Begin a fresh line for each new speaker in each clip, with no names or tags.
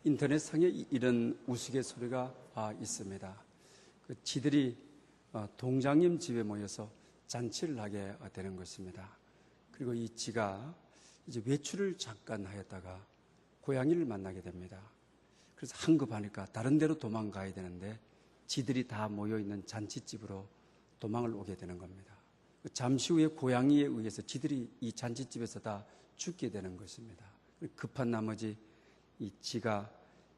인터넷상에 이런 우스갯소리가 있습니다. 지들이 동장님 집에 모여서 잔치를 하게 되는 것입니다. 그리고 이 지가 이제 외출을 잠깐 하였다가 고양이를 만나게 됩니다. 그래서 한급하니까 다른 데로 도망가야 되는데 지들이 다 모여있는 잔치집으로 도망을 오게 되는 겁니다. 잠시 후에 고양이에 의해서 지들이 이 잔치집에서 다 죽게 되는 것입니다. 급한 나머지 이 지가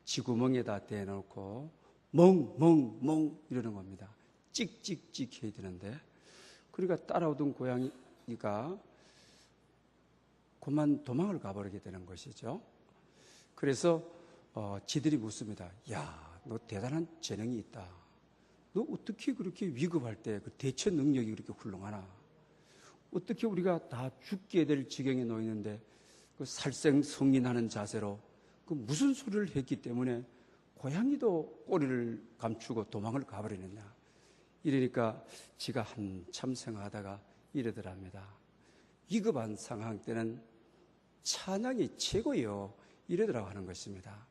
쥐구멍에다 대놓고 멍멍멍 이러는 겁니다. 찍찍찍 해야 되는데, 그러니까 따라오던 고양이가 그만 도망을 가버리게 되는 것이죠. 그래서 지들이 묻습니다. 야, 너 대단한 재능이 있다. 너 어떻게 그렇게 위급할 때 그 대처 능력이 그렇게 훌륭하나? 어떻게 우리가 다 죽게 될 지경에 놓이는데 그 살생성인하는 자세로 그 무슨 소리를 했기 때문에 고양이도 꼬리를 감추고 도망을 가버리느냐? 이러니까 지가 한참 생각하다가 이러더랍니다. 위급한 상황 때는 찬양이 최고요. 이러더라고 하는 것입니다.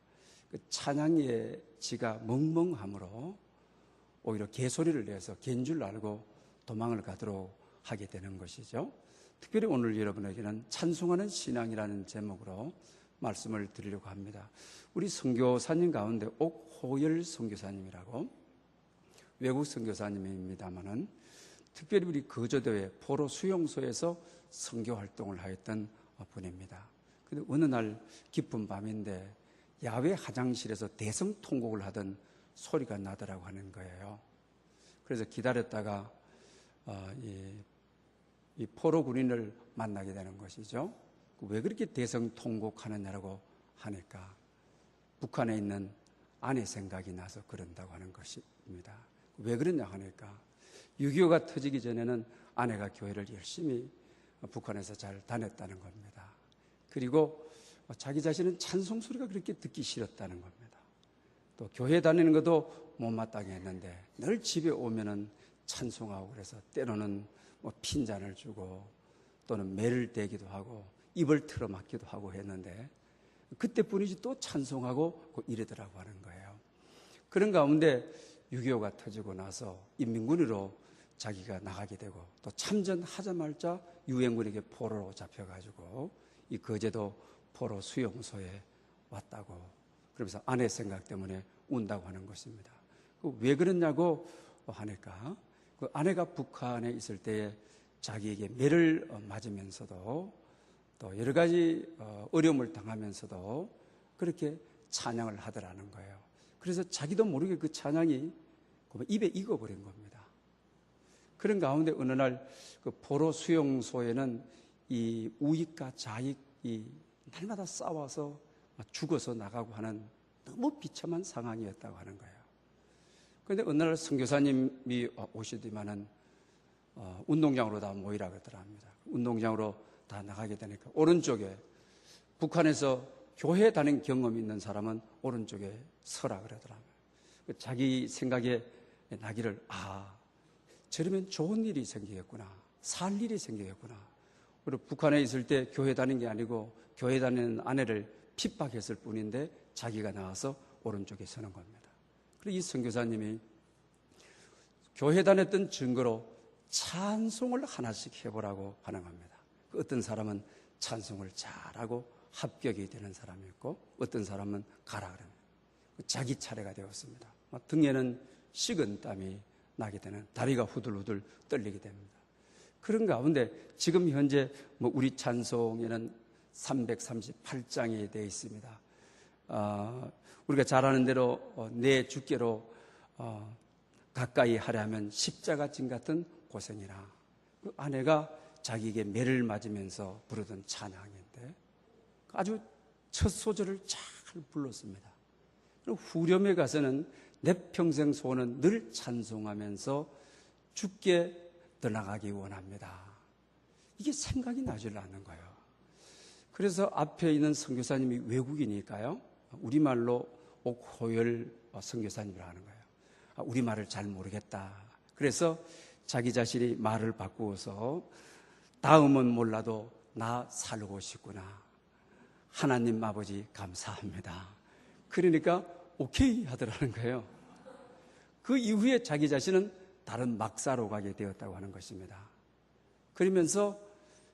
그 찬양에 지가 멍멍함으로 오히려 개소리를 내서 개인 줄 알고 도망을 가도록 하게 되는 것이죠. 특별히 오늘 여러분에게는 찬송하는 신앙이라는 제목으로 말씀을 드리려고 합니다. 우리 선교사님 가운데 옥호열 선교사님이라고 외국 선교사님입니다만은 특별히 우리 거저도의 포로 수용소에서 선교 활동을 하였던 분입니다. 근데 어느 날 깊은 밤인데 야외 화장실에서 대성통곡을 하던 소리가 나더라고 하는 거예요. 그래서 기다렸다가 이 포로 군인을 만나게 되는 것이죠. 왜 그렇게 대성통곡하느냐라고 하니까 북한에 있는 아내 생각이 나서 그런다고 하는 것입니다. 왜 그러냐 하니까 6.25가 터지기 전에는 아내가 교회를 열심히 북한에서 잘 다녔다는 겁니다. 그리고 자기 자신은 찬송 소리가 그렇게 듣기 싫었다는 겁니다. 또 교회 다니는 것도 못마땅해 했는데 늘 집에 오면은 찬송하고 그래서 때로는 핀잔을 주고 또는 매를 대기도 하고 입을 틀어막기도 하고 했는데 그때뿐이지 또 찬송하고 이러더라고 하는 거예요. 그런 가운데 6.25가 터지고 나서 인민군으로 자기가 나가게 되고 또 참전하자마자 유엔군에게 포로로 잡혀가지고 이 거제도 포로 수용소에 왔다고 그러면서 아내 생각 때문에 운다고 하는 것입니다. 왜 그러냐고 하니까 그 아내가 북한에 있을 때에 자기에게 매를 맞으면서도 또 여러 가지 어려움을 당하면서도 그렇게 찬양을 하더라는 거예요. 그래서 자기도 모르게 그 찬양이 입에 익어버린 겁니다. 그런 가운데 어느 날 그 포로 수용소에는 이 우익과 좌익이 날마다 싸워서 죽어서 나가고 하는 너무 비참한 상황이었다고 하는 거예요. 그런데 어느 날 선교사님이 오시더니만은 운동장으로 다 모이라 그러더랍니다. 운동장으로 다 나가게 되니까 오른쪽에 북한에서 교회 다닌 경험이 있는 사람은 오른쪽에 서라 그러더라고요. 자기 생각에 나기를 저러면 좋은 일이 생기겠구나. 살 일이 생기겠구나. 그리고 북한에 있을 때 교회 다닌 게 아니고 교회 다니는 아내를 핍박했을 뿐인데 자기가 나와서 오른쪽에 서는 겁니다. 그리고 이 선교사님이 교회 다녔던 증거로 찬송을 하나씩 해보라고 하는 겁니다. 어떤 사람은 찬송을 잘하고 합격이 되는 사람이 있고 어떤 사람은 가라 그러면 자기 차례가 되었습니다. 등에는 식은 땀이 나게 되는, 다리가 후들후들 떨리게 됩니다. 그런 가운데 지금 현재 우리 찬송에는 338장이 되어 있습니다. 우리가 잘 아는 대로 내 주께로 가까이 하려면 십자가짐 같은 고생이라. 그 아내가 자기에게 매를 맞으면서 부르던 찬양인데 아주 첫 소절을 잘 불렀습니다. 그리고 후렴에 가서는 내 평생 소원은 늘 찬송하면서 주께 떠나가기 원합니다. 이게 생각이 나질 않는 거예요. 그래서 앞에 있는 선교사님이 외국이니까요. 우리말로 옥호열 선교사님이라고 하는 거예요. 우리말을 잘 모르겠다. 그래서 자기 자신이 말을 바꾸어서 다음은 몰라도 나 살고 싶구나. 하나님 아버지 감사합니다. 그러니까 오케이 하더라는 거예요. 그 이후에 자기 자신은 다른 막사로 가게 되었다고 하는 것입니다. 그러면서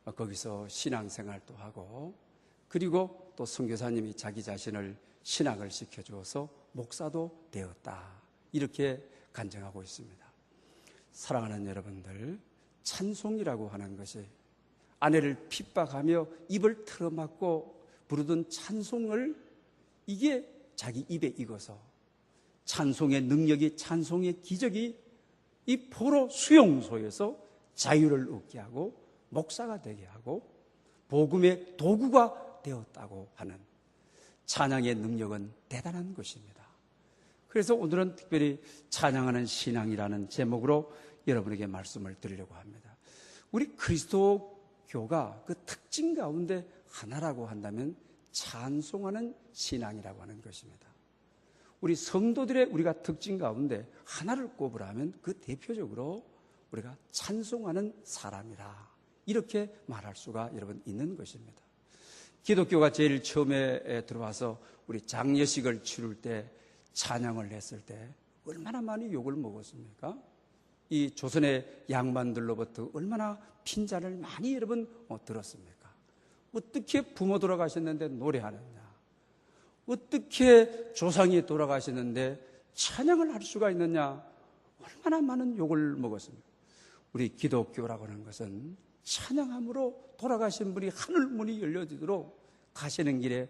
거기서 신앙생활도 하고, 그리고 또 선교사님이 자기 자신을 신학을 시켜주어서 목사도 되었다, 이렇게 간증하고 있습니다. 사랑하는 여러분들, 찬송이라고 하는 것이 아내를 핍박하며 입을 틀어막고 부르던 찬송을, 이게 자기 입에 익어서 찬송의 능력이, 찬송의 기적이 이 포로 수용소에서 자유를 얻게 하고 목사가 되게 하고 복음의 도구가 되었다고 하는 찬양의 능력은 대단한 것입니다. 그래서 오늘은 특별히 찬양하는 신앙이라는 제목으로 여러분에게 말씀을 드리려고 합니다. 우리 그리스도교가 그 특징 가운데 하나라고 한다면 찬송하는 신앙이라고 하는 것입니다. 우리 성도들의 우리가 특징 가운데 하나를 꼽으라면 그 대표적으로 우리가 찬송하는 사람이라, 이렇게 말할 수가 여러분 있는 것입니다. 기독교가 제일 처음에 들어와서 우리 장례식을 치룰 때 찬양을 했을 때 얼마나 많이 욕을 먹었습니까? 이 조선의 양반들로부터 얼마나 핀잔을 많이 여러분 들었습니까? 어떻게 부모 돌아가셨는데 노래하느냐? 어떻게 조상이 돌아가셨는데 찬양을 할 수가 있느냐? 얼마나 많은 욕을 먹었습니까? 우리 기독교라고 하는 것은 찬양함으로 돌아가신 분이 하늘 문이 열려지도록 가시는 길에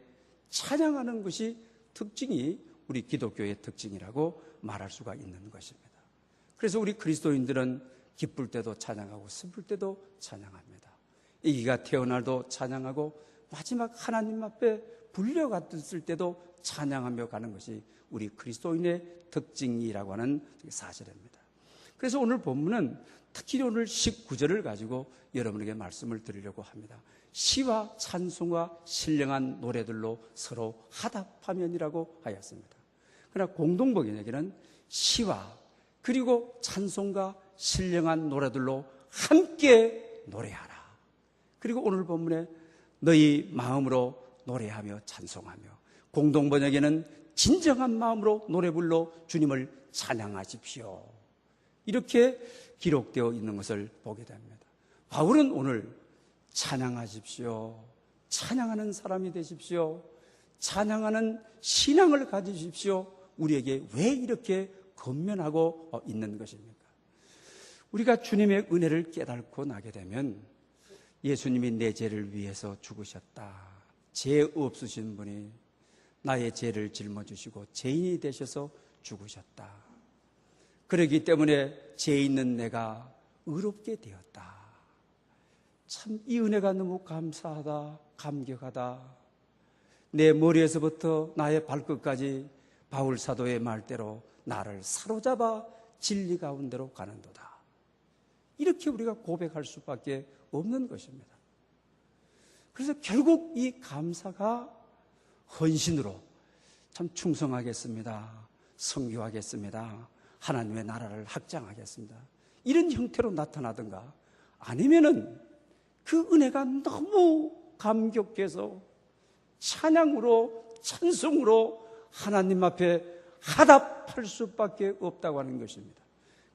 찬양하는 것이 특징이 우리 기독교의 특징이라고 말할 수가 있는 것입니다. 그래서 우리 그리스도인들은 기쁠 때도 찬양하고 슬플 때도 찬양합니다. 아기가 태어날도 찬양하고 마지막 하나님 앞에 불려갔을 때도 찬양하며 가는 것이 우리 그리스도인의 특징이라고 하는 사실입니다. 그래서 오늘 본문은 특히 오늘 19절을 가지고 여러분에게 말씀을 드리려고 합니다. 시와 찬송과 신령한 노래들로 서로 화답하면이라고 하였습니다. 그러나 공동번역에는 시와 그리고 찬송과 신령한 노래들로 함께 노래하라. 그리고 오늘 본문에 너희 마음으로 노래하며 찬송하며, 공동번역에는 진정한 마음으로 노래 불러 주님을 찬양하십시오, 이렇게 기록되어 있는 것을 보게 됩니다. 바울은 오늘 찬양하십시오, 찬양하는 사람이 되십시오, 찬양하는 신앙을 가지십시오, 우리에게 왜 이렇게 권면하고 있는 것입니까? 우리가 주님의 은혜를 깨닫고 나게 되면 예수님이 내 죄를 위해서 죽으셨다, 죄 없으신 분이 나의 죄를 짊어지시고 죄인이 되셔서 죽으셨다, 그렇기 때문에 죄 있는 내가 의롭게 되었다, 참 이 은혜가 너무 감사하다, 감격하다, 내 머리에서부터 나의 발끝까지 바울 사도의 말대로 나를 사로잡아 진리 가운데로 가는도다, 이렇게 우리가 고백할 수밖에 없는 것입니다. 그래서 결국 이 감사가 헌신으로 참 충성하겠습니다, 선교하겠습니다, 하나님의 나라를 확장하겠습니다, 이런 형태로 나타나든가, 아니면은 그 은혜가 너무 감격해서 찬양으로, 찬송으로 하나님 앞에 화답할 수밖에 없다고 하는 것입니다.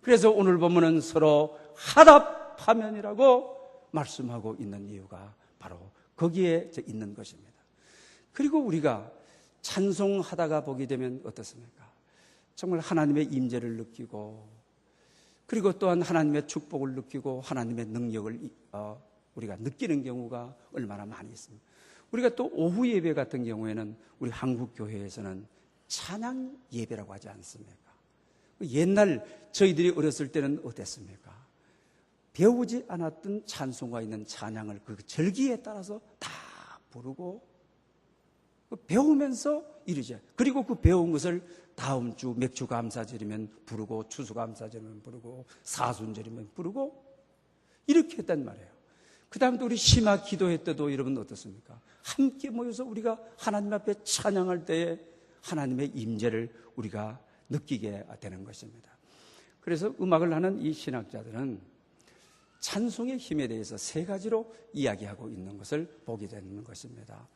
그래서 오늘 본문은 서로 화답하면이라고 말씀하고 있는 이유가 바로 거기에 있는 것입니다. 그리고 우리가 찬송하다가 보게 되면 어떻습니까? 정말 하나님의 임재를 느끼고, 그리고 또한 하나님의 축복을 느끼고 하나님의 능력을 우리가 느끼는 경우가 얼마나 많이 있습니다. 우리가 또 오후 예배 같은 경우에는 우리 한국 교회에서는 찬양 예배라고 하지 않습니까? 옛날 저희들이 어렸을 때는 어땠습니까? 배우지 않았던 찬송가 있는 찬양을 그 절기에 따라서 다 부르고 배우면서 이르죠. 그리고 그 배운 것을 다음 주 맥주 감사절이면 부르고, 추수 감사절이면 부르고, 사순절이면 부르고, 이렇게 했단 말이에요. 그 다음 또 우리 심화 기도회 때도 여러분 어떻습니까? 함께 모여서 우리가 하나님 앞에 찬양할 때에 하나님의 임재를 우리가 느끼게 되는 것입니다. 그래서 음악을 하는 이 신학자들은 찬송의 힘에 대해서 세 가지로 이야기하고 있는 것을 보게 되는 것입니다.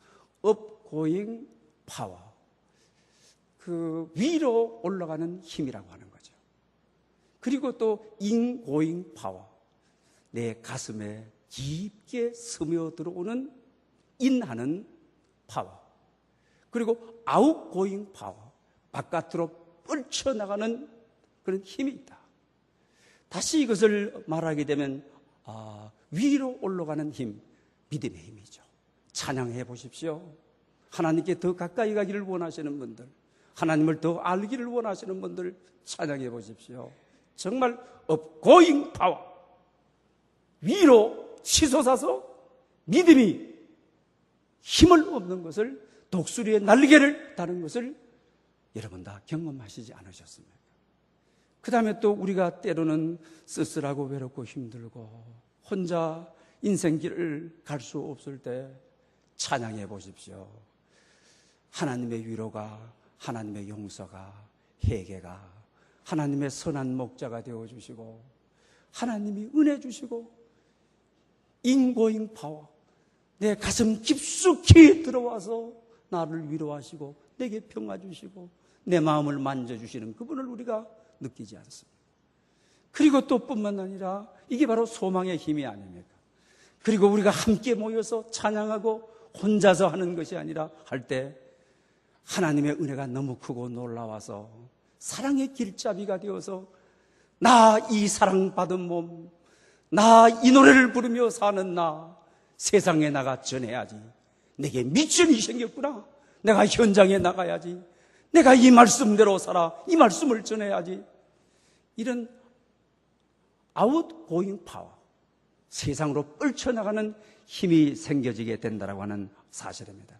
upgoing power, 그 위로 올라가는 힘이라고 하는 거죠. 그리고 또 인고잉 파워, 내 가슴에 깊게 스며들어오는 인하는 파워, 그리고 아웃고잉 파워, 바깥으로 뻗쳐나가는 그런 힘이 있다. 다시 이것을 말하게 되면 위로 올라가는 힘, 믿음의 힘이죠. 찬양해 보십시오. 하나님께 더 가까이 가기를 원하시는 분들, 하나님을 더 알기를 원하시는 분들 찬양해 보십시오. 정말 업고잉 파워, 위로 치솟아서 믿음이 힘을 얻는 것을, 독수리의 날개를 다는 것을 여러분 다 경험하시지 않으셨습니까? 그 다음에 또 우리가 때로는 쓸쓸하고 외롭고 힘들고 혼자 인생길을 갈 수 없을 때 찬양해 보십시오. 하나님의 위로가, 하나님의 용서가, 회개가, 하나님의 선한 목자가 되어주시고, 하나님이 은혜 주시고, 인고잉 파워, 내 가슴 깊숙이 들어와서 나를 위로하시고 내게 평화 주시고 내 마음을 만져주시는 그분을 우리가 느끼지 않습니다. 그리고 또 뿐만 아니라 이게 바로 소망의 힘이 아닙니까? 그리고 우리가 함께 모여서 찬양하고 혼자서 하는 것이 아니라 할 때 하나님의 은혜가 너무 크고 놀라워서 사랑의 길잡이가 되어서 나 이 사랑받은 몸, 나 이 노래를 부르며 사는 나 세상에 나가 전해야지. 내게 미션이 생겼구나. 내가 현장에 나가야지. 내가 이 말씀대로 살아. 이 말씀을 전해야지. 이런 아웃고잉 파워, 세상으로 뻗쳐나가는 힘이 생겨지게 된다고 하는 사실입니다.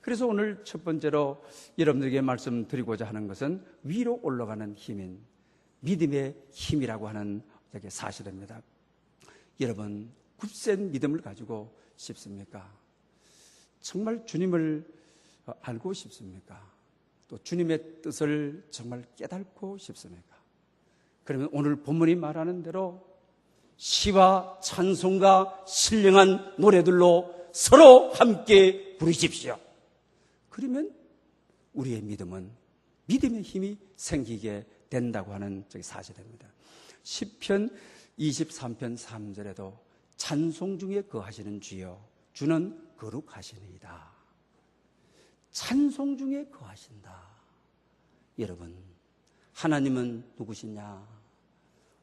그래서 오늘 첫 번째로 여러분들에게 말씀드리고자 하는 것은 위로 올라가는 힘인 믿음의 힘이라고 하는 사실입니다. 여러분, 굳센 믿음을 가지고 싶습니까? 정말 주님을 알고 싶습니까? 또 주님의 뜻을 정말 깨닫고 싶습니까? 그러면 오늘 본문이 말하는 대로 시와 찬송과 신령한 노래들로 서로 함께 부르십시오. 그러면 우리의 믿음은 믿음의 힘이 생기게 된다고 하는 사실입니다. 시편 23편 3절에도 찬송 중에 거하시는 주여, 주는 거룩하시니이다. 찬송 중에 거하신다. 여러분, 하나님은 누구시냐?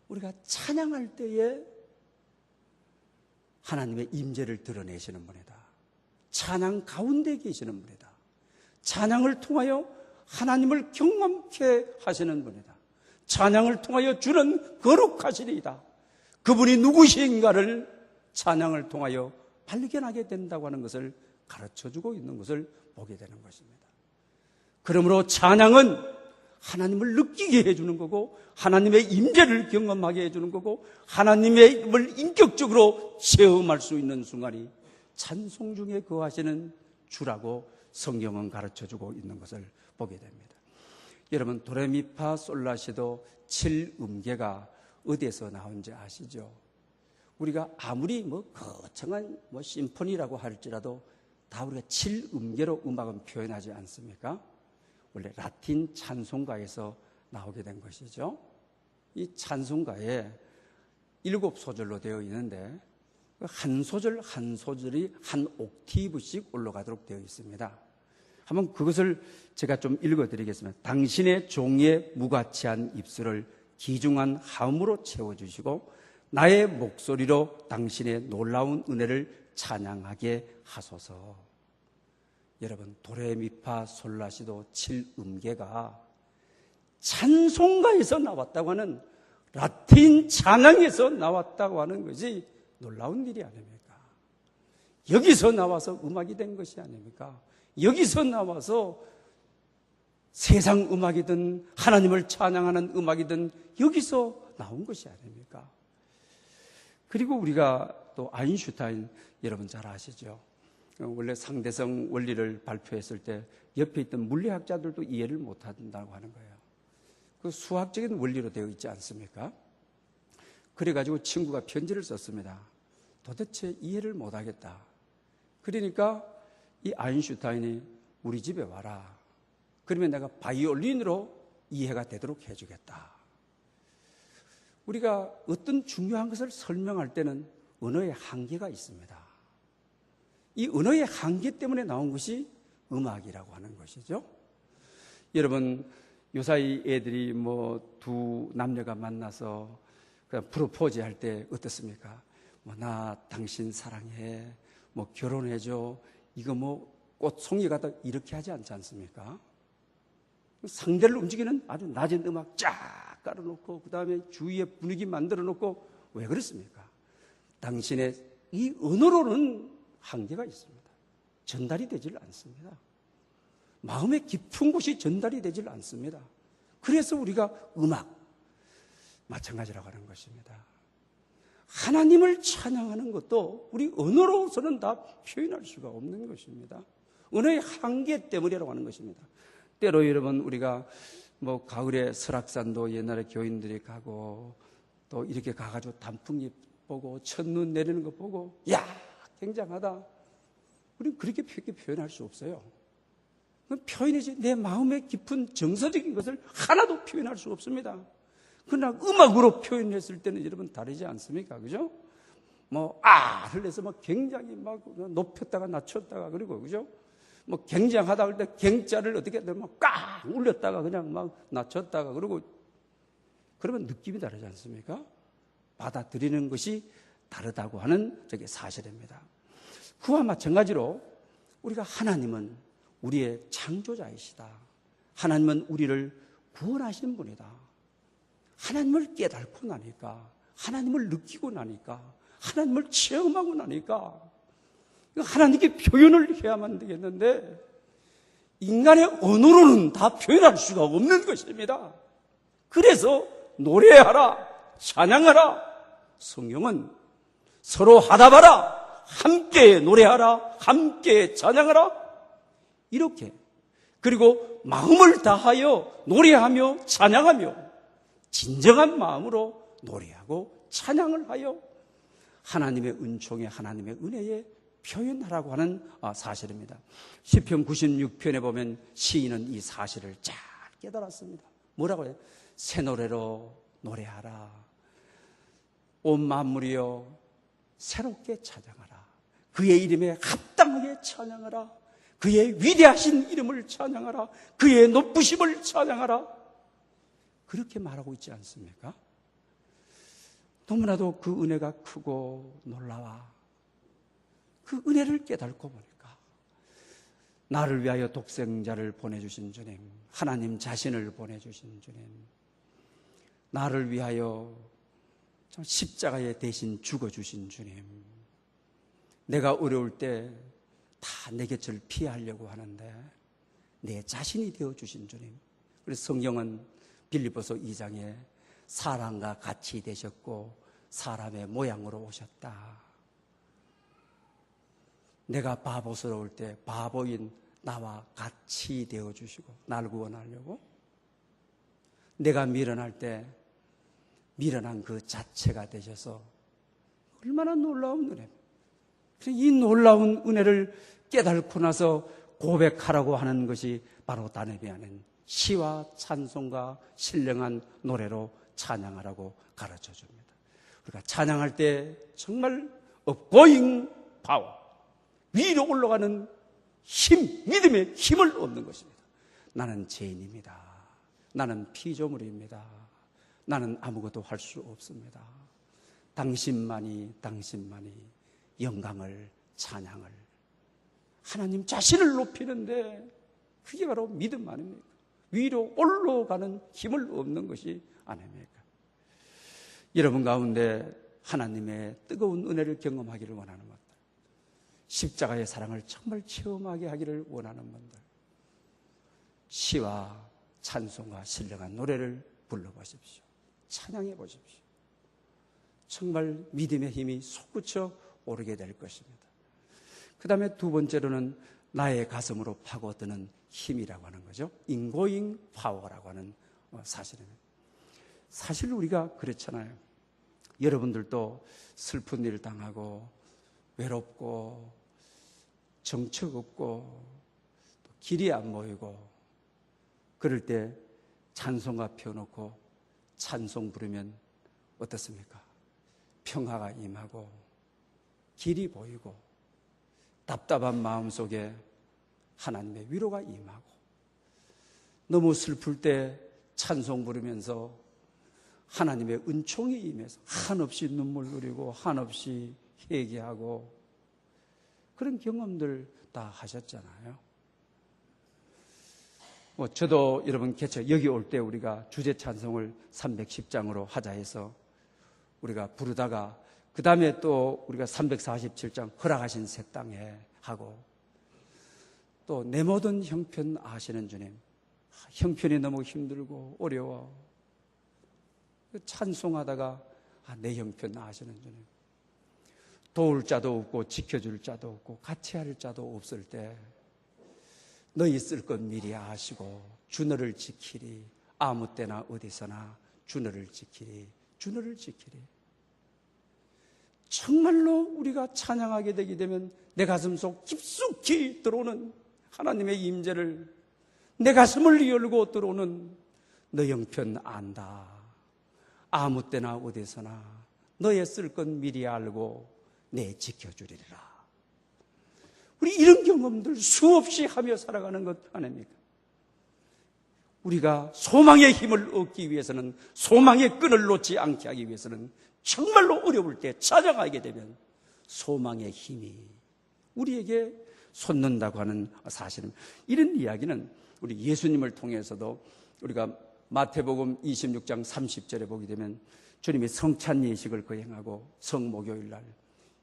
우리가 찬양할 때에 하나님의 임재를 드러내시는 분이다. 찬양 가운데 계시는 분이다. 찬양을 통하여 하나님을 경험케 하시는 분이다. 찬양을 통하여 주는 거룩하시리이다. 그분이 누구신가를 찬양을 통하여 발견하게 된다고 하는 것을 가르쳐주고 있는 것을 보게 되는 것입니다. 그러므로 찬양은 하나님을 느끼게 해주는 거고, 하나님의 임재를 경험하게 해주는 거고, 하나님을 인격적으로 체험할 수 있는 순간이 찬송 중에 거하시는 주라고 성경은 가르쳐주고 있는 것을 보게 됩니다. 여러분, 도레미파 솔라시도 7음계가 어디에서 나온지 아시죠? 우리가 아무리 거창한 심포니라고 할지라도 다 우리가 7음계로 음악은 표현하지 않습니까? 원래 라틴 찬송가에서 나오게 된 것이죠. 이 찬송가에 7소절로 되어 있는데 한 소절 한 소절이 한 옥티브씩 올라가도록 되어 있습니다. 한번 그것을 제가 좀 읽어드리겠습니다. 당신의 종의 무가치한 입술을 기중한 하음으로 채워주시고 나의 목소리로 당신의 놀라운 은혜를 찬양하게 하소서. 여러분, 도레미파 솔라시도 7음계가 찬송가에서 나왔다고 하는, 라틴 찬양에서 나왔다고 하는 것이 놀라운 일이 아닙니까? 여기서 나와서 음악이 된 것이 아닙니까? 여기서 나와서 세상 음악이든 하나님을 찬양하는 음악이든 여기서 나온 것이 아닙니까? 그리고 우리가 또 아인슈타인 여러분 잘 아시죠? 원래 상대성 원리를 발표했을 때 옆에 있던 물리학자들도 이해를 못한다고 하는 거예요. 그 수학적인 원리로 되어 있지 않습니까? 그래가지고 친구가 편지를 썼습니다. 도대체 이해를 못하겠다. 그러니까 이 아인슈타인이 우리 집에 와라. 그러면 내가 바이올린으로 이해가 되도록 해주겠다. 우리가 어떤 중요한 것을 설명할 때는 언어의 한계가 있습니다. 이 언어의 한계 때문에 나온 것이 음악이라고 하는 것이죠. 여러분, 요사이 애들이 두 남녀가 만나서 그냥 프로포즈 할 때 어떻습니까? 나 당신 사랑해, 결혼해줘, 이거 꽃송이 갖다 이렇게 하지 않지 않습니까? 상대를 움직이는 아주 낮은 음악 쫙 깔아놓고 그 다음에 주위에 분위기 만들어 놓고, 왜 그렇습니까? 당신의 이 언어로는 한계가 있습니다. 전달이 되질 않습니다. 마음의 깊은 곳이 전달이 되질 않습니다. 그래서 우리가 음악 마찬가지라고 하는 것입니다. 하나님을 찬양하는 것도 우리 언어로서는 다 표현할 수가 없는 것입니다. 언어의 한계 때문이라고 하는 것입니다. 때로 여러분, 우리가 가을에 설악산도 옛날에 교인들이 가고 또 이렇게 가가지고 단풍잎 보고 첫눈 내리는 거 보고, 야, 굉장하다. 우리는 그렇게 표현할 수 없어요. 표현이지, 내 마음의 깊은 정서적인 것을 하나도 표현할 수 없습니다. 그러나 음악으로 표현했을 때는 여러분 다르지 않습니까? 그죠? 흘려서 굉장히 높였다가 낮췄다가, 그리고, 그죠? 굉장하다 할 때 갱자를 어떻게 하면 꽉 울렸다가 그냥 낮췄다가, 그리고, 그러면 느낌이 다르지 않습니까? 받아들이는 것이 다르다고 하는 저게 사실입니다. 그와 마찬가지로 우리가 하나님은 우리의 창조자이시다. 하나님은 우리를 구원하신 분이다. 하나님을 깨닫고 나니까, 하나님을 느끼고 나니까, 하나님을 체험하고 나니까 하나님께 표현을 해야만 되겠는데, 인간의 언어로는 다 표현할 수가 없는 것입니다. 그래서 노래하라, 찬양하라. 성경은 서로 화답하라, 함께 노래하라, 함께 찬양하라, 이렇게, 그리고 마음을 다하여 노래하며 찬양하며 진정한 마음으로 노래하고 찬양을 하여 하나님의 은총에, 하나님의 은혜에 표현하라고 하는 사실입니다. 시편 96편에 보면 시인은 이 사실을 잘 깨달았습니다. 뭐라고 해요? 새 노래로 노래하라. 온 만물이여 새롭게 찬양하라. 그의 이름에 합당하게 찬양하라. 그의 위대하신 이름을 찬양하라. 그의 높으심을 찬양하라. 그렇게 말하고 있지 않습니까? 너무나도 그 은혜가 크고 놀라워. 그 은혜를 깨닫고 보니까 나를 위하여 독생자를 보내주신 주님, 하나님 자신을 보내주신 주님, 나를 위하여 십자가에 대신 죽어주신 주님, 내가 어려울 때 다 내 곁을 피하려고 하는데 내 자신이 되어주신 주님. 그래서 성경은 빌립보서 2장에 사람과 같이 되셨고 사람의 모양으로 오셨다. 내가 바보스러울 때 바보인 나와 같이 되어주시고 나를 구원하려고, 내가 미련할 때 미련한 그 자체가 되셔서 얼마나 놀라운 은혜입니다. 이 놀라운 은혜를 깨닫고 나서 고백하라고 하는 것이 바로 다름이 아닌 시와 찬송과 신령한 노래로 찬양하라고 가르쳐 줍니다. 우리가 찬양할 때 정말 upgoing power, 위로 올라가는 힘, 믿음의 힘을 얻는 것입니다. 나는 죄인입니다. 나는 피조물입니다. 나는 아무것도 할 수 없습니다. 당신만이 영광을, 찬양을, 하나님 자신을 높이는데 그게 바로 믿음 아닙니까? 위로 올라가는 힘을 얻는 것이 아닙니까? 여러분 가운데 하나님의 뜨거운 은혜를 경험하기를 원하는 분들, 십자가의 사랑을 정말 체험하게 하기를 원하는 분들, 시와 찬송과 신령한 노래를 불러보십시오. 찬양해 보십시오. 정말 믿음의 힘이 솟구쳐 오르게 될 것입니다. 그 다음에 두 번째로는 나의 가슴으로 파고드는 힘이라고 하는 거죠. 인고잉 파워라고 하는 사실입니다. 사실 우리가 그렇잖아요. 여러분들도 슬픈 일을 당하고 외롭고 정처 없고 길이 안 보이고 그럴 때 찬송가 펴놓고 찬송 부르면 어떻습니까? 평화가 임하고 길이 보이고 답답한 마음속에 하나님의 위로가 임하고, 너무 슬플 때 찬송 부르면서 하나님의 은총이 임해서 한없이 눈물 흘리고 한없이 회개하고, 그런 경험들 다 하셨잖아요. 저도 여러분 개척 여기 올 때 우리가 주제 찬송을 310장으로 하자 해서 우리가 부르다가 그 다음에 또 우리가 347장 허락하신 새 땅에 하고, 또 내 모든 형편 아시는 주님, 형편이 너무 힘들고 어려워 찬송하다가 내 형편 아시는 주님, 도울 자도 없고 지켜줄 자도 없고 같이 할 자도 없을 때 너희 쓸 것 미리 아시고 주 너를 지키리, 아무 때나 어디서나 주 너를 지키리, 주 너를 지키리. 정말로 우리가 찬양하게 되게 되면 내 가슴속 깊숙이 들어오는 하나님의 임재를, 내 가슴을 열고 들어오는 너 형편 안다, 아무 때나 어디서나 너의 쓸 것 미리 알고 내 지켜주리라. 우리 이런 경험들 수없이 하며 살아가는 것 아닙니까? 우리가 소망의 힘을 얻기 위해서는, 소망의 끈을 놓지 않게 하기 위해서는 정말로 어려울 때 찬양하게 되면 소망의 힘이 우리에게 솟는다고 하는 사실입니다. 이런 이야기는 우리 예수님을 통해서도 우리가 마태복음 26장 30절에 보게 되면 주님이 성찬 예식을 거행하고 성목요일 날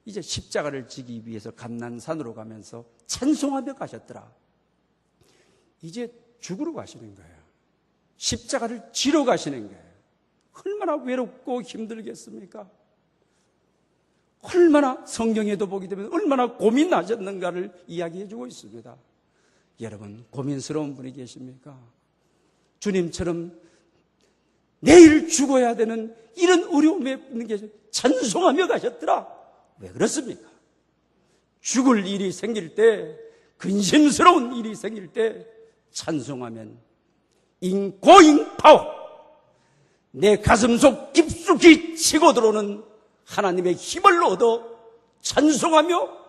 이제 십자가를 지기 위해서 감난산으로 가면서 찬송하며 가셨더라. 이제 죽으러 가시는 거예요. 십자가를 지러 가시는 거예요. 얼마나 외롭고 힘들겠습니까? 얼마나, 성경에도 보게 되면 얼마나 고민하셨는가를 이야기해 주고 있습니다. 여러분, 고민스러운 분이 계십니까? 주님처럼 내일 죽어야 되는 이런 어려움에 있는 게 찬송하며 가셨더라. 왜 그렇습니까? 죽을 일이 생길 때, 근심스러운 일이 생길 때 찬송하면 인고잉 파워, 내 가슴속 깊숙이 치고 들어오는 하나님의 힘을 얻어 찬송하며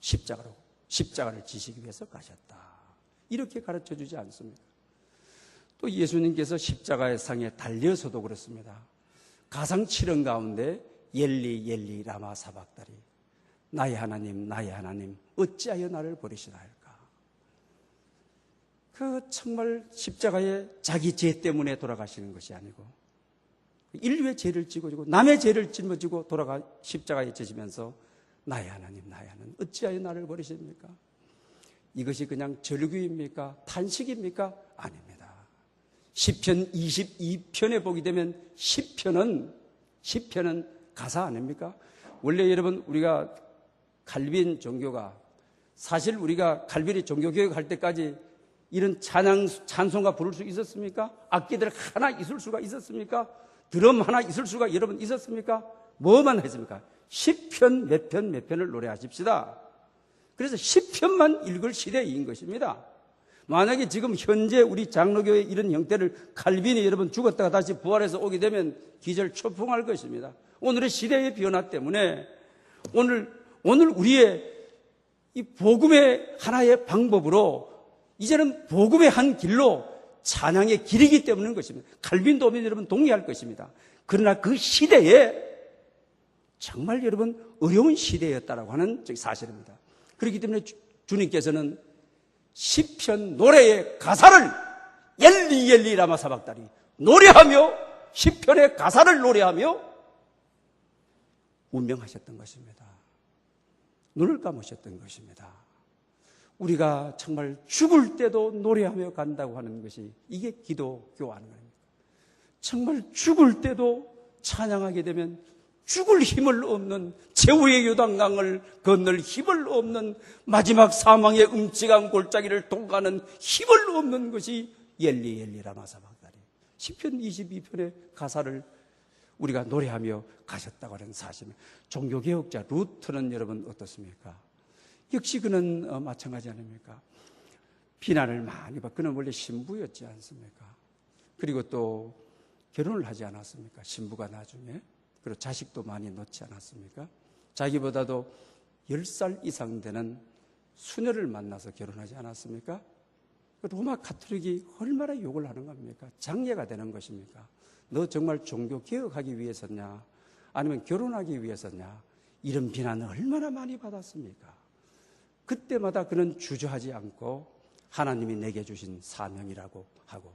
십자가를 지시기 위해서 가셨다. 이렇게 가르쳐 주지 않습니까? 또 예수님께서 십자가의 상에 달려서도 그렇습니다. 가상 7원 가운데 엘리 엘리 라마 사박다리, 나의 하나님 어찌하여 나를 버리시나이까. 그 정말 십자가에 자기 죄 때문에 돌아가시는 것이 아니고 인류의 죄를 짊어지고 남의 죄를 짊어지고 십자가에 지시면서 나의 하나님 어찌하여 나를 버리십니까? 이것이 그냥 절규입니까? 탄식입니까? 아닙니다. 시편 22편에 보게 되면 시편은 가사 아닙니까? 원래 여러분 우리가 칼빈 종교가, 사실 우리가 칼빈이 종교교육 할 때까지 이런 찬송가 부를 수 있었습니까? 악기들 하나 있을 수가 있었습니까? 드럼 하나 있을 수가 여러분 있었습니까? 뭐만 했습니까? 시편 몇 편을 노래하십시다. 그래서 시편만 읽을 시대인 것입니다. 만약에 지금 현재 우리 장로교의 이런 형태를 칼빈이 여러분 죽었다가 다시 부활해서 오게 되면 기절초풍할 것입니다. 오늘의 시대의 변화 때문에 오늘 우리의 이 복음의 하나의 방법으로 이제는 복음의 한 길로 찬양의 길이기 때문인 것입니다. 칼빈도 오면 여러분 동의할 것입니다. 그러나 그 시대에 정말 여러분 어려운 시대였다라고 하는 사실입니다. 그렇기 때문에 주님께서는 시편 노래의 가사를 엘리 엘리 라마 사박다리 노래하며, 시편의 가사를 노래하며 운명하셨던 것입니다. 눈을 감으셨던 것입니다. 우리가 정말 죽을 때도 노래하며 간다고 하는 것이 이게 기독교 아닙니까? 정말 죽을 때도 찬양하게 되면 죽을 힘을 없는, 최후의 요단강을 건널 힘을 없는, 마지막 사망의 음침한 골짜기를 통과하는 힘을 없는 것이 엘리 엘리 라마 사박다리, 시편 22편의 가사를 우리가 노래하며 가셨다고 하는 사실입니다. 종교개혁자 루터는 여러분 어떻습니까? 역시 그는 마찬가지 아닙니까? 비난을 많이 받고, 그는 원래 신부였지 않습니까? 그리고 또 결혼을 하지 않았습니까? 신부가 나중에. 그리고 자식도 많이 낳지 않았습니까? 자기보다도 10살 이상 되는 수녀를 만나서 결혼하지 않았습니까? 로마 가톨릭이 얼마나 욕을 하는 겁니까? 장례가 되는 것입니까? 너 정말 종교 개혁하기 위해서냐? 아니면 결혼하기 위해서냐? 이런 비난을 얼마나 많이 받았습니까? 그때마다 그는 주저하지 않고 하나님이 내게 주신 사명이라고 하고,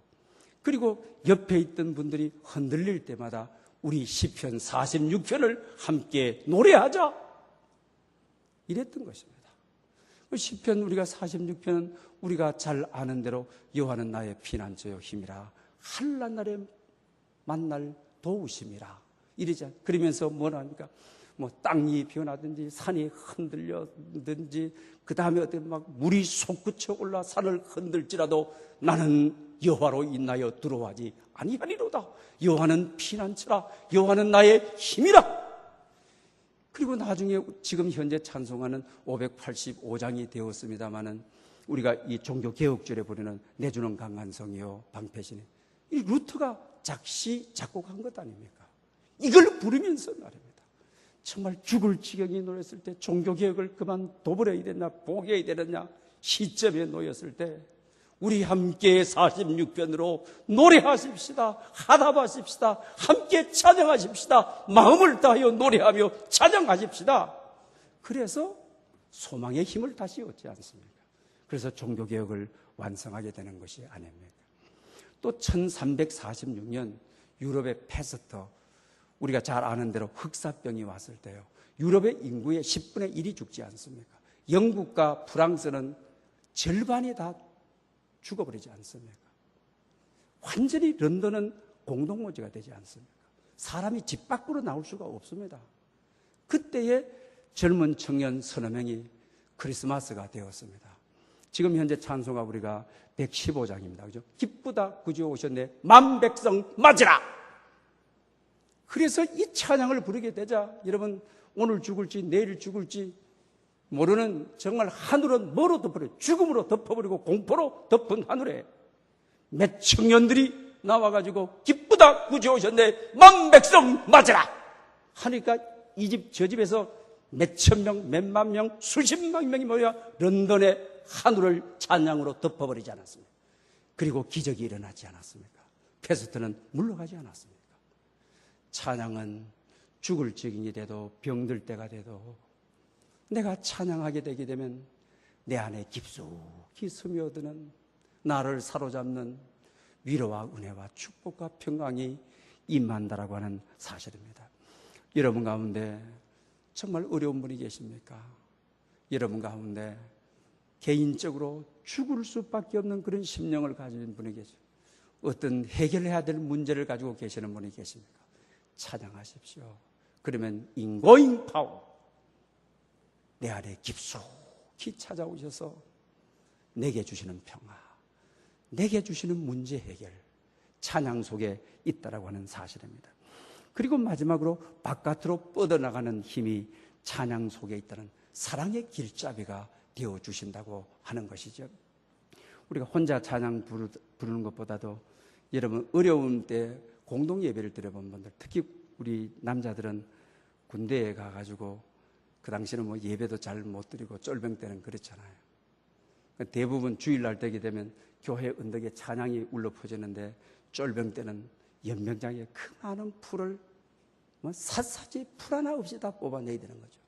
그리고 옆에 있던 분들이 흔들릴 때마다 우리 시편 46편을 함께 노래하자, 이랬던 것입니다. 시편 우리가 46편은 우리가 잘 아는 대로 여호와는 나의 피난처요 힘이라 한낱날에 만날 도우심이라 이러자. 그러면서 뭐라 합니까? 뭐 땅이 변하든지 산이 흔들려든지 그 다음에 어떤 막 물이 솟구쳐 올라 산을 흔들지라도 나는 여호와로 인하여 두려워하지 아니하리로다. 여호와는 피난처라, 여호와는 나의 힘이라. 그리고 나중에 지금 현재 찬송하는 585장이 되었습니다마는 우리가 이 종교개혁절에 부르는 내주는 강한 성이요 방패시니, 이 루터가 작시 작곡한 것 아닙니까? 이걸 부르면서 말입니다. 정말 죽을 지경이 놓였을 때, 종교개혁을 그만 도버려야 되나 포기해야 되느냐 시점에 놓였을 때 우리 함께 46편으로 노래하십시다. 하답하십시다. 함께 찬양하십시다. 마음을 다하여 노래하며 찬양하십시다. 그래서 소망의 힘을 다시 얻지 않습니까? 그래서 종교개혁을 완성하게 되는 것이 아닙니까? 또 1346년 유럽의 페스트, 우리가 잘 아는 대로 흑사병이 왔을 때요, 유럽의 인구의 10분의 1이 죽지 않습니까? 영국과 프랑스는 절반이 다 죽어버리지 않습니까? 완전히 런던은 공동묘지가 되지 않습니까? 사람이 집 밖으로 나올 수가 없습니다. 그때의 젊은 청년 서너 명이 크리스마스가 되었습니다. 지금 현재 찬송가 우리가 115장입니다. 그죠? 기쁘다 구주 오셨네 만백성 맞으라. 그래서 이 찬양을 부르게 되자 여러분, 오늘 죽을지 내일 죽을지 모르는 정말 하늘은 뭐로 덮어버려? 죽음으로 덮어버리고 공포로 덮은 하늘에 몇 청년들이 나와가지고 기쁘다 구주 오셨네 만백성 맞으라 하니까 이 집 저 집에서 몇천 명, 몇만 명, 수십만 명이 모여 런던의 하늘을 찬양으로 덮어버리지 않았습니까? 그리고 기적이 일어나지 않았습니까? 페스트는 물러가지 않았습니까? 찬양은 죽을 지경이 돼도 병들 때가 돼도 내가 찬양하게 되게 되면 내 안에 깊숙이 스며드는 나를 사로잡는 위로와 은혜와 축복과 평강이 임한다라고 하는 사실입니다. 여러분 가운데 정말 어려운 분이 계십니까? 여러분 가운데 개인적으로 죽을 수밖에 없는 그런 심령을 가진 분이 계십니까? 어떤 해결해야 될 문제를 가지고 계시는 분이 계십니까? 찬양하십시오. 그러면 인고잉 파워, 내 안에 깊숙이 찾아오셔서 내게 주시는 평화, 내게 주시는 문제 해결, 찬양 속에 있다라고 하는 사실입니다. 그리고 마지막으로 바깥으로 뻗어나가는 힘이 찬양 속에 있다는 사랑의 길잡이가 되어주신다고 하는 것이죠. 우리가 혼자 찬양 부르는 것보다도 여러분 어려운 때 공동 예배를 드려본 분들, 특히 우리 남자들은 군대에 가가지고 그 당시는 뭐 예배도 잘 못 드리고 쫄병 때는 그렇잖아요. 대부분 주일날 되게 되면 교회 언덕에 찬양이 울려 퍼지는데 쫄병 때는 연병장에 그 많은 풀을 뭐 샅샅이 풀 하나 없이 다 뽑아내야 되는 거죠.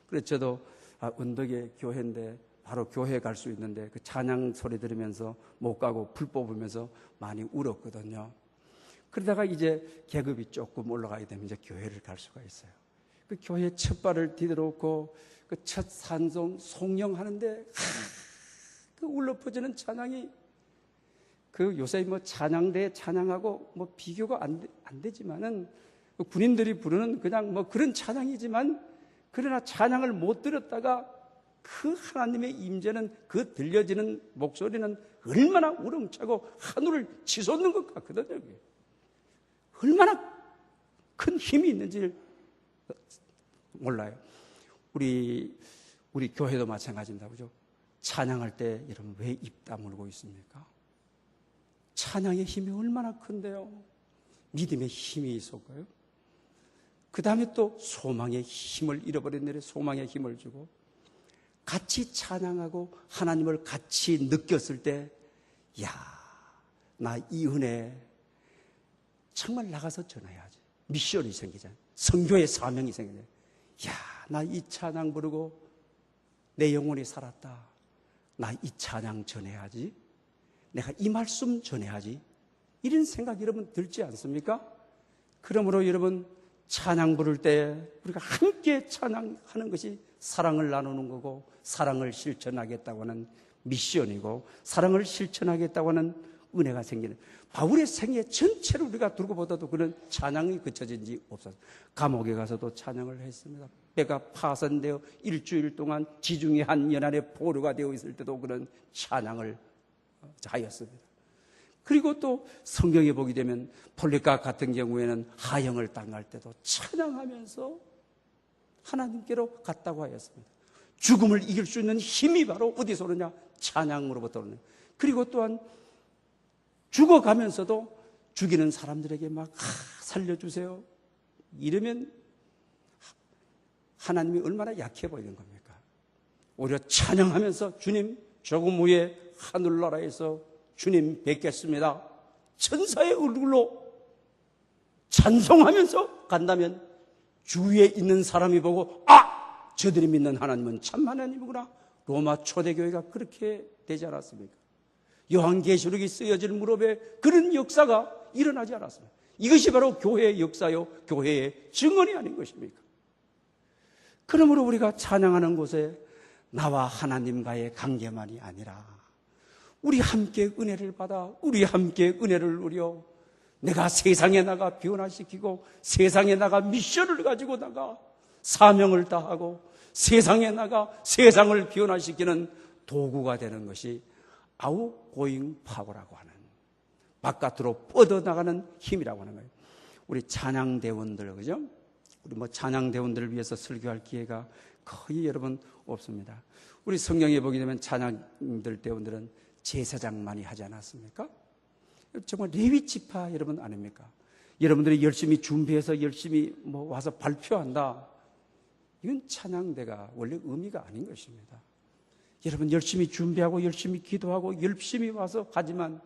그래서 저도 언덕에 교회인데 바로 교회에 갈 수 있는데 그 찬양 소리 들으면서 못 가고 풀 뽑으면서 많이 울었거든요. 그러다가 이제 계급이 조금 올라가게 되면 이제 교회를 갈 수가 있어요. 그 교회 첫 발을 디뎌놓고 그 첫 산송 송영하는데 그 울려 퍼지는 찬양이 그 요새 뭐 찬양대 찬양하고 뭐 비교가 안 되지만은 군인들이 부르는 그냥 뭐 그런 찬양이지만, 그러나 찬양을 못 들었다가 그 하나님의 임재는, 그 들려지는 목소리는 얼마나 우렁차고 하늘을 치솟는 것 같거든요. 얼마나 큰 힘이 있는지 몰라요. 우리 교회도 마찬가지입니다. 그죠? 찬양할 때 여러분 왜 입 다물고 있습니까? 찬양의 힘이 얼마나 큰데요. 믿음의 힘이 있었고요. 그 다음에 또 소망의 힘을 잃어버린 날에 소망의 힘을 주고 같이 찬양하고 하나님을 같이 느꼈을 때 야, 나 이 은혜 정말 나가서 전해야지. 미션이 생기잖아요. 선교의 사명이 생기잖아요. 야, 나 이 찬양 부르고 내 영혼이 살았다. 나 이 찬양 전해야지. 내가 이 말씀 전해야지. 이런 생각이 여러분 들지 않습니까? 그러므로 여러분 찬양 부를 때 우리가 함께 찬양하는 것이 사랑을 나누는 거고 사랑을 실천하겠다고 하는 미션이고 사랑을 실천하겠다고 하는 은혜가 생기는 바울의 생애 전체를 우리가 두고 보다도 그런 찬양이 그쳐진 지 없어서 감옥에 가서도 찬양을 했습니다. 배가 파손되어 일주일 동안 지중해 한 연안에 포로가 되어 있을 때도 그런 찬양을 하였습니다. 그리고 또 성경에 보게 되면 폴리카 같은 경우에는 하형을 당할 때도 찬양하면서 하나님께로 갔다고 하였습니다. 죽음을 이길 수 있는 힘이 바로 어디서 오느냐? 찬양으로부터 오느냐. 그리고 또한 죽어가면서도 죽이는 사람들에게 막 살려주세요 이러면 하나님이 얼마나 약해 보이는 겁니까? 오히려 찬양하면서 주님 조금 후에 하늘나라에서 주님 뵙겠습니다. 천사의 얼굴로 찬송하면서 간다면 주위에 있는 사람이 보고 저들이 믿는 하나님은 참 하나님이구나. 로마 초대교회가 그렇게 되지 않았습니까? 요한계시록이 쓰여질 무렵에 그런 역사가 일어나지 않았습니다. 이것이 바로 교회의 역사요 교회의 증언이 아닌 것입니까? 그러므로 우리가 찬양하는 곳에 나와 하나님과의 관계만이 아니라 우리 함께 은혜를 받아 우리 함께 은혜를 누려 내가 세상에 나가 변화시키고 세상에 나가 미션을 가지고 나가 사명을 다하고 세상에 나가 세상을 변화시키는 도구가 되는 것이 아웃고잉 파워라고 하는 바깥으로 뻗어나가는 힘이라고 하는 거예요. 우리 찬양대원들, 그죠? 우리 찬양대원들을 위해서 설교할 기회가 거의 여러분 없습니다. 우리 성경에 보게 되면 찬양들 대원들은 제사장만이 하지 않았습니까? 정말 레위 지파 여러분 아닙니까? 여러분들이 열심히 준비해서 열심히 와서 발표한다. 이건 찬양대가 원래 의미가 아닌 것입니다. 여러분 열심히 준비하고 열심히 기도하고 열심히 와서 하지만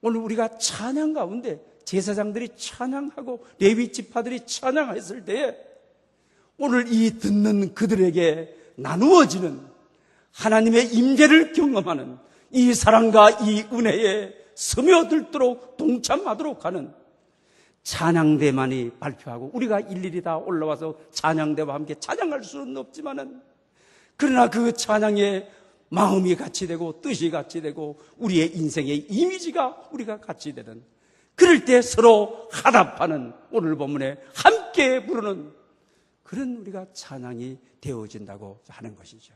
오늘 우리가 찬양 가운데 제사장들이 찬양하고 레위 지파들이 찬양했을 때에 오늘 이 듣는 그들에게 나누어지는 하나님의 임재를 경험하는 이 사랑과 이 은혜에 스며들도록 동참하도록 하는 찬양대만이 발표하고 우리가 일일이 다 올라와서 찬양대와 함께 찬양할 수는 없지만은 그러나 그 찬양에 마음이 같이 되고 뜻이 같이 되고 우리의 인생의 이미지가 우리가 같이 되는 그럴 때 서로 화답하는 오늘 본문에 함께 부르는 그런 우리가 찬양이 되어진다고 하는 것이죠.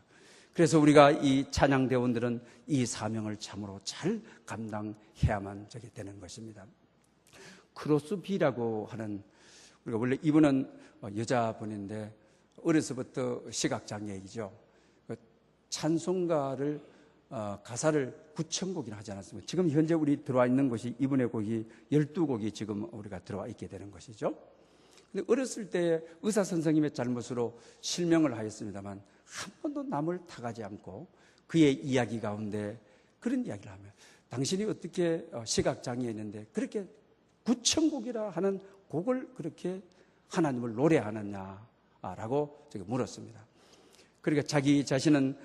그래서 우리가 이 찬양대원들은 이 사명을 참으로 잘 감당해야만 되는 것입니다. 크로스비라고 하는 우리가 원래 이분은 여자분인데 어려서부터 시각장애이죠. 찬송가를 가사를 9,000곡이나 하지 않았습니까? 지금 현재 우리 들어와 있는 것이 이분의 곡이 12곡이 지금 우리가 들어와 있게 되는 것이죠. 근데 어렸을 때 의사 선생님의 잘못으로 실명을 하였습니다만 한 번도 남을 탓하지 않고 그의 이야기 가운데 그런 이야기를 하면 당신이 어떻게 시각장애였는데 그렇게 9,000곡이라 하는 곡을 그렇게 하나님을 노래하느냐라고 제가 물었습니다. 그러니까 자기 자신은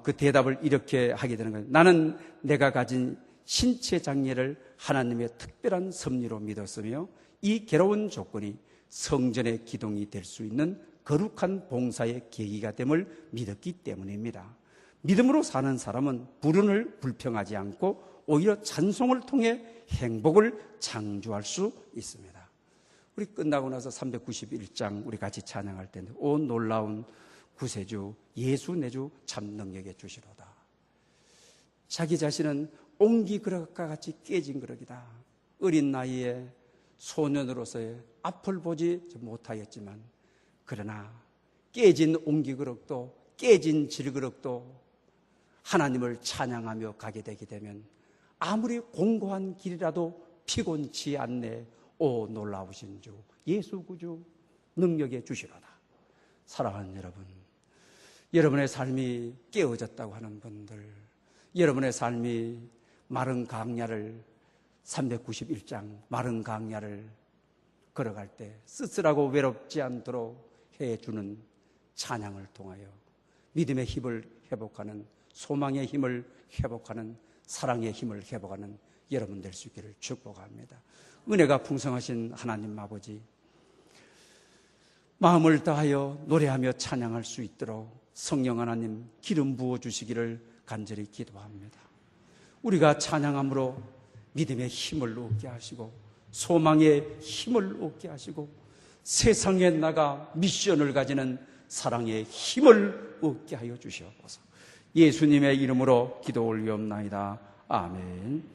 그 대답을 이렇게 하게 되는 거예요. 나는 내가 가진 신체 장애를 하나님의 특별한 섭리로 믿었으며 이 괴로운 조건이 성전의 기둥이 될 수 있는 거룩한 봉사의 계기가 됨을 믿었기 때문입니다. 믿음으로 사는 사람은 불운을 불평하지 않고 오히려 찬송을 통해 행복을 창조할 수 있습니다. 우리 끝나고 나서 391장 우리 같이 찬양할 텐데 오 놀라운 구세주 예수 내주 참 능력의 주시로다. 자기 자신은 옹기 그릇과 같이 깨진 그릇이다. 어린 나이에 소년으로서의 앞을 보지 못하였지만 그러나 깨진 옹기 그릇도 깨진 질그릇도 하나님을 찬양하며 가게 되게 되면 아무리 공고한 길이라도 피곤치 않네. 오 놀라우신 주 예수 구주 능력에 주시로다. 사랑하는 여러분, 여러분의 삶이 깨어졌다고 하는 분들, 여러분의 삶이 마른 강야를 391장 마른 강야를 걸어갈 때 쓸쓸하고 외롭지 않도록 해주는 찬양을 통하여 믿음의 힘을 회복하는, 소망의 힘을 회복하는, 사랑의 힘을 회복하는 여러분 될 수 있기를 축복합니다. 은혜가 풍성하신 하나님 아버지, 마음을 다하여 노래하며 찬양할 수 있도록 성령 하나님 기름 부어주시기를 간절히 기도합니다. 우리가 찬양함으로 믿음의 힘을 얻게 하시고 소망의 힘을 얻게 하시고 세상에 나가 미션을 가지는 사랑의 힘을 얻게 하여 주시옵소서. 예수님의 이름으로 기도 올리옵나이다. 아멘.